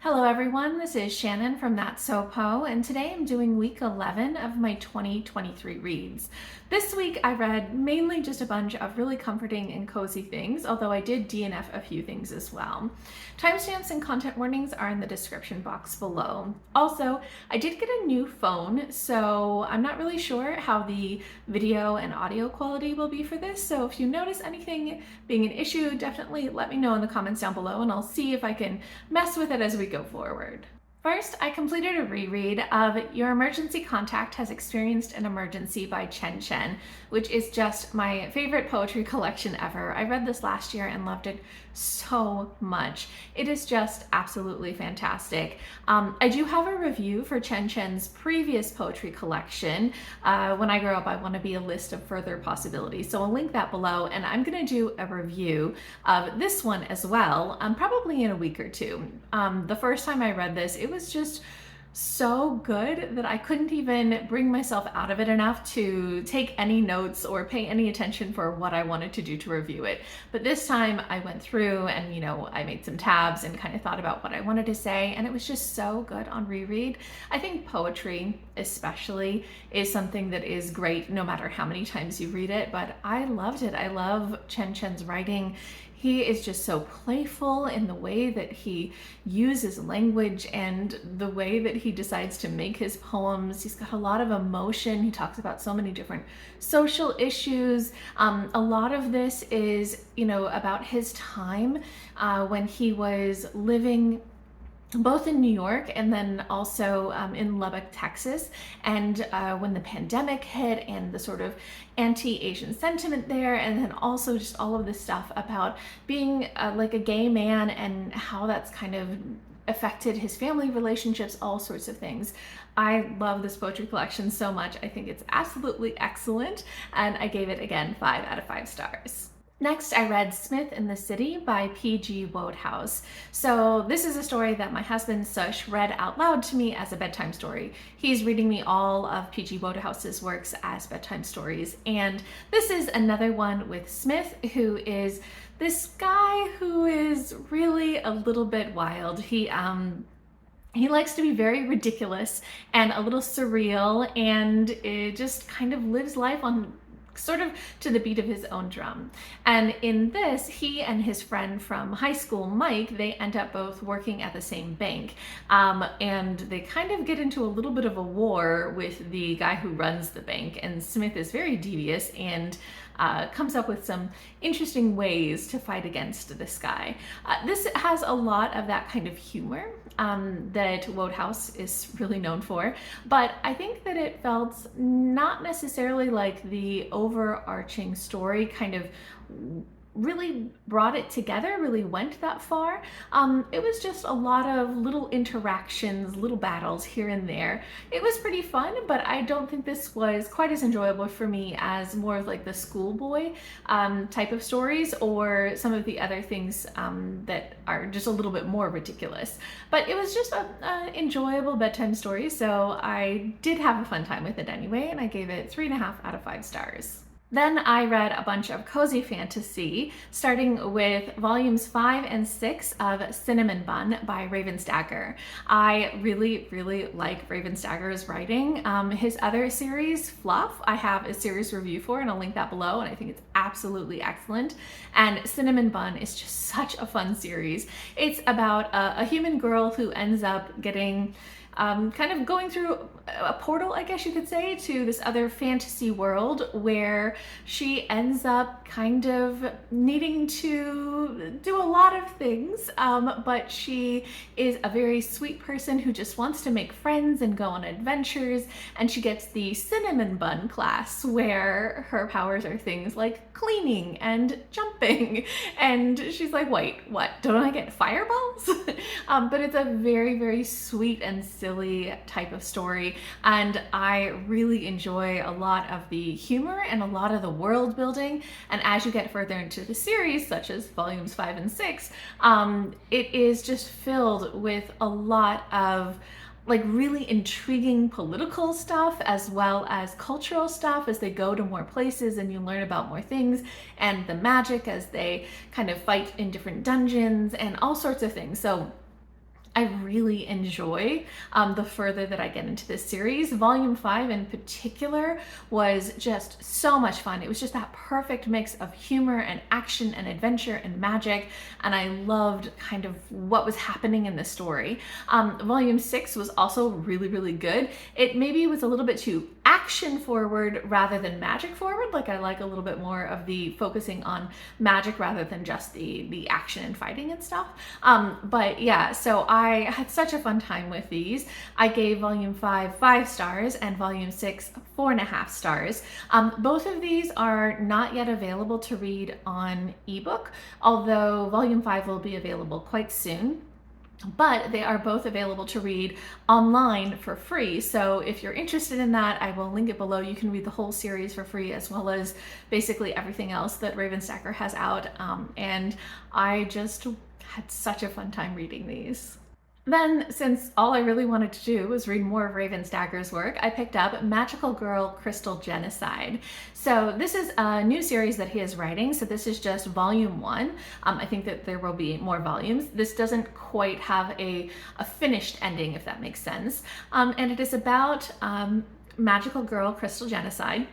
Hello everyone, this is Shannon from That's So Po, and today I'm doing week 11 of my 2023 reads. This week I read mainly just a bunch of really comforting and cozy things, although I did DNF a few things as well. Timestamps and content warnings are in the description box below. Also, I did get a new phone, so I'm not really sure how the video and audio quality will be for this, so if you notice anything being an issue, definitely let me know in the comments down below and I'll see if I can mess with it as we go forward. First, I completed a reread of Your Emergency Contact Has Experienced an Emergency by Chen, which is just my favorite poetry collection ever. I read this last year and loved it so much. It is just absolutely fantastic. I do have a review for Chen's previous poetry collection, When I Grow Up I Want to Be a List of Further Possibilities. So I'll link that below, and I'm going to do a review of this one as well, probably in a week or two. The first time I read this, it was just so good that I couldn't even bring myself out of it enough to take any notes or pay any attention for what I wanted to do to review it. But this time I went through and, I made some tabs and kind of thought about what I wanted to say, and it was just so good on reread. I think poetry especially is something that is great no matter how many times you read it, but I loved it. I love Chen's writing. He is just so playful in the way that he uses language and the way that he decides to make his poems. He's got a lot of emotion. He talks about so many different social issues. A lot of this is, about his time when he was living both in New York and then also in Lubbock, Texas. And when the pandemic hit and the sort of anti-Asian sentiment there, and then also just all of this stuff about being like a gay man and how that's kind of affected his family relationships, all sorts of things. I love this poetry collection so much. I think it's absolutely excellent, and I gave it, again, 5 out of 5 stars. Next, I read Psmith in the City by P.G. Wodehouse. So this is a story that my husband Sush read out loud to me as a bedtime story. He's reading me all of P.G. Wodehouse's works as bedtime stories. And this is another one with Psmith, who is this guy who is really a little bit wild. He likes to be very ridiculous and a little surreal, and it just kind of lives life on sort of to the beat of his own drum. And in this, he and his friend from high school, Mike, they end up both working at the same bank. And they kind of get into a little bit of a war with the guy who runs the bank. And Psmith is very devious and comes up with some interesting ways to fight against this guy. This has a lot of that kind of humor that Wodehouse is really known for, but I think that it felt not necessarily like the overarching story kind of really brought it together, really went that far. It was just a lot of little interactions, little battles here and there. It was pretty fun, but I don't think this was quite as enjoyable for me as more of like the schoolboy type of stories, or some of the other things that are just a little bit more ridiculous. But it was just an enjoyable bedtime story, so I did have a fun time with it anyway, and I gave it 3.5 out of 5 stars. Then I read a bunch of cozy fantasy, starting with volumes 5 and 6 of Cinnamon Bun by Dagger. I really, really like Dagger's writing. His other series, Fluff, I have a series review for, and I'll link that below, and I think it's absolutely excellent. And Cinnamon Bun is just such a fun series. It's about a human girl who ends up getting kind of going through a portal, I guess you could say, to this other fantasy world where she ends up kind of needing to do a lot of things, but she is a very sweet person who just wants to make friends and go on adventures, and she gets the Cinnamon Bun class where her powers are things like cleaning and jumping, and she's like, wait, what, don't I get fireballs? But it's a very, very sweet and silly type of story, and I really enjoy a lot of the humor and a lot of the world building. And as you get further into the series, such as volumes 5 and 6, it is just filled with a lot of like really intriguing political stuff as well as cultural stuff as they go to more places and you learn about more things, and the magic as they kind of fight in different dungeons and all sorts of things. So I really enjoy the further that I get into this series. Volume 5 in particular was just so much fun. It was just that perfect mix of humor and action and adventure and magic, and I loved kind of what was happening in the story. Volume 6 was also really, really good. It maybe was a little bit too action forward rather than magic forward. Like, I like a little bit more of the focusing on magic rather than just the action and fighting and stuff. But yeah, so I had such a fun time with these. I gave Volume 5 5 stars and Volume 6 4.5 stars. Both of these are not yet available to read on ebook, although Volume 5 will be available quite soon. But they are both available to read online for free. So if you're interested in that, I will link it below. You can read the whole series for free, as well as basically everything else that Dagger has out. And I just had such a fun time reading these. Then, since all I really wanted to do was read more of Dagger's work, I picked up Magical Girl Crystal Genocide. So this is a new series that he is writing, so this is just volume 1. I think that there will be more volumes. This doesn't quite have a finished ending, if that makes sense. And it is about Magical Girl Crystal Genocide,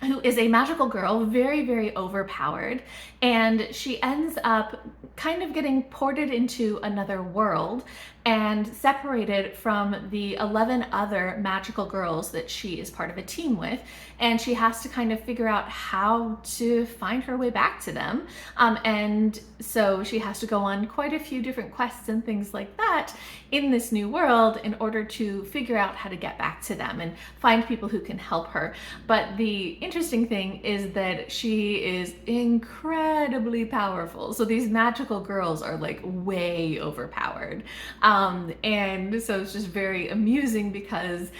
who is a magical girl, very, very overpowered, and she ends up kind of getting ported into another world and separated from the 11 other magical girls that she is part of a team with, and she has to kind of figure out how to find her way back to them. And so she has to go on quite a few different quests and things like that in this new world in order to figure out how to get back to them and find people who can help her. But the interesting thing is that she is incredibly powerful. So these magical girls are like way overpowered. And so it's just very amusing because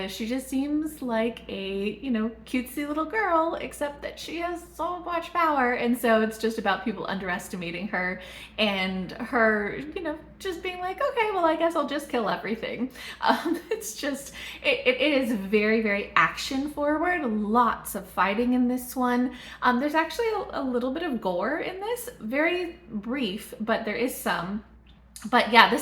she just seems like a, cutesy little girl, except that she has so much power. And so it's just about people underestimating her and her, just being like, okay, well, I guess I'll just kill everything. It's just, it is very, very action forward. Lots of fighting in this one. There's actually a little bit of gore in this, very brief, but there is some. But yeah,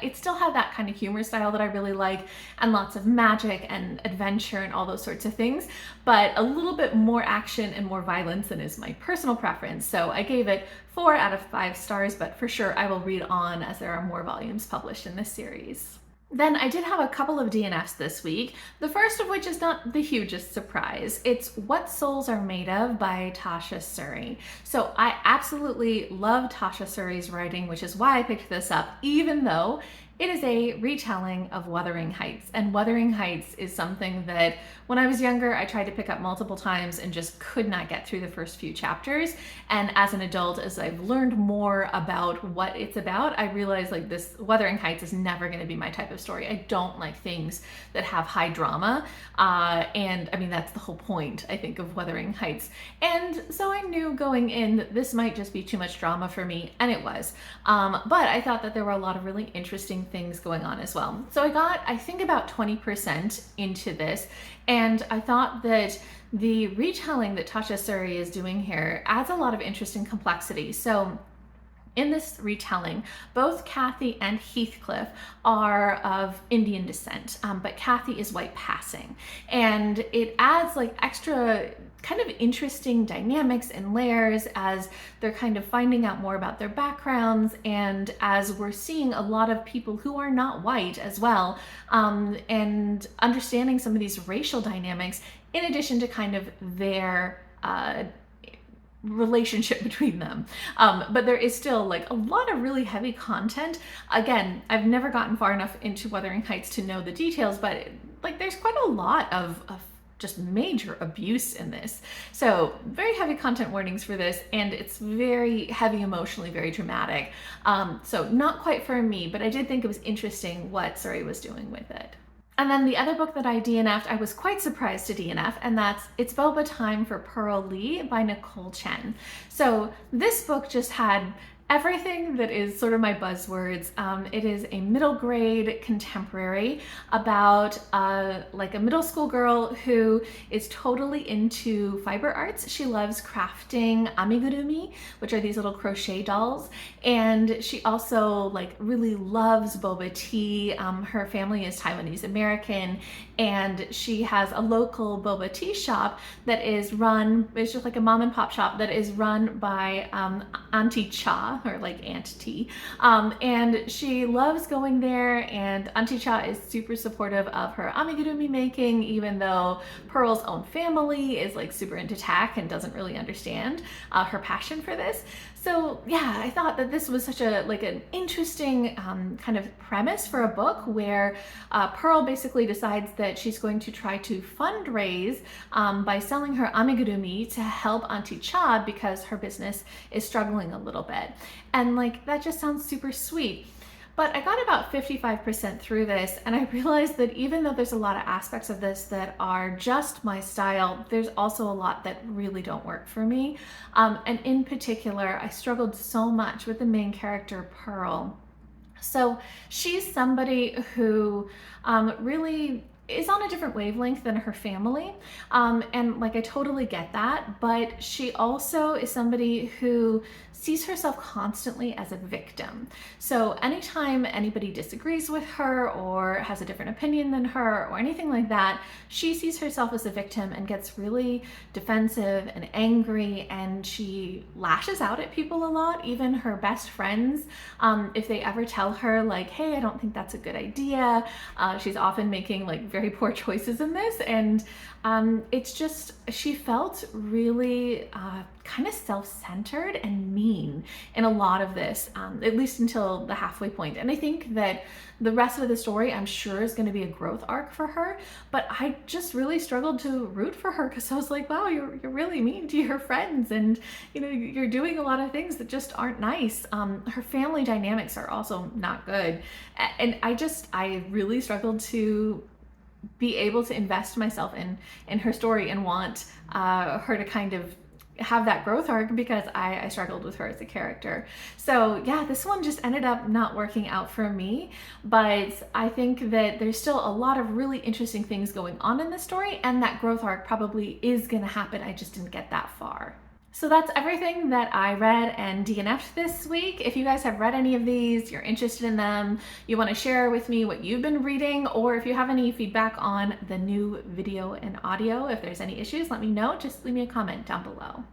it still had that kind of humor style that I really like, and lots of magic and adventure and all those sorts of things, but a little bit more action and more violence than is my personal preference. So I gave it 4 out of 5 stars, but for sure I will read on as there are more volumes published in this series. Then I did have a couple of DNFs this week, the first of which is not the hugest surprise. It's What Souls Are Made Of by Tasha Suri. So I absolutely love Tasha Suri's writing, which is why I picked this up, even though it is a retelling of Wuthering Heights. And Wuthering Heights is something that when I was younger, I tried to pick up multiple times and just could not get through the first few chapters. And as an adult, as I've learned more about what it's about, I realized like this Wuthering Heights is never going to be my type of story. I don't like things that have high drama. And I mean, that's the whole point, I think, of Wuthering Heights. And so I knew going in that this might just be too much drama for me, and it was. But I thought that there were a lot of really interesting things going on as well. So I got, I think, about 20% into this, and I thought that the retelling that Tasha Suri is doing here adds a lot of interest and complexity. So in this retelling, both Kathy and Heathcliff are of Indian descent, but Kathy is white passing, and it adds like extra kind of interesting dynamics and layers as they're kind of finding out more about their backgrounds, and as we're seeing a lot of people who are not white as well, and understanding some of these racial dynamics in addition to kind of their relationship between them. But there is still like a lot of really heavy content. Again, I've never gotten far enough into Wuthering Heights to know the details, but like there's quite a lot of just major abuse in this. So very heavy content warnings for this, and it's very heavy emotionally, very dramatic. So not quite for me, but I did think it was interesting what Suri was doing with it. And then the other book that I DNF'd, I was quite surprised to DNF, and that's It's Boba Time for Pearl Lee by Nicole Chen. So this book just had everything that is sort of my buzzwords. It is a middle grade contemporary about like a middle school girl who is totally into fiber arts. She loves crafting amigurumi, which are these little crochet dolls, and she also like really loves boba tea. Her family is Taiwanese American, and she has a local boba tea shop that is run, it's just like a mom and pop shop that is run by Auntie Cha, or like Aunt T. And she loves going there, and Auntie Cha is super supportive of her amigurumi making, even though Pearl's own family is like super into tack and doesn't really understand her passion for this. So yeah, I thought that this was such a like an interesting kind of premise for a book where Pearl basically decides that she's going to try to fundraise by selling her amigurumi to help Auntie Cha because her business is struggling a little bit. And like that just sounds super sweet. But I got about 55% through this, and I realized that even though there's a lot of aspects of this that are just my style, there's also a lot that really don't work for me. And in particular, I struggled so much with the main character, Pearl. So she's somebody who really is on a different wavelength than her family. And like, I totally get that, but she also is somebody who sees herself constantly as a victim. So anytime anybody disagrees with her or has a different opinion than her or anything like that, she sees herself as a victim and gets really defensive and angry, and she lashes out at people a lot, even her best friends. If they ever tell her like, hey, I don't think that's a good idea, she's often making like very poor choices in this, and it's just, she felt really kind of self-centered and mean in a lot of this, at least until the halfway point. And I think that the rest of the story, I'm sure, is going to be a growth arc for her, but I just really struggled to root for her because I was like, wow, you're really mean to your friends, and you know, you're doing a lot of things that just aren't nice. Her family dynamics are also not good, and I really struggled to be able to invest myself in her story and want her to kind of have that growth arc, because I struggled with her as a character. So yeah, this one just ended up not working out for me, but I think that there's still a lot of really interesting things going on in this story, and that growth arc probably is gonna happen. I just didn't get that far. So that's everything that I read and DNF'd this week. If you guys have read any of these, you're interested in them, you want to share with me what you've been reading, or if you have any feedback on the new video and audio, if there's any issues, let me know. Just leave me a comment down below.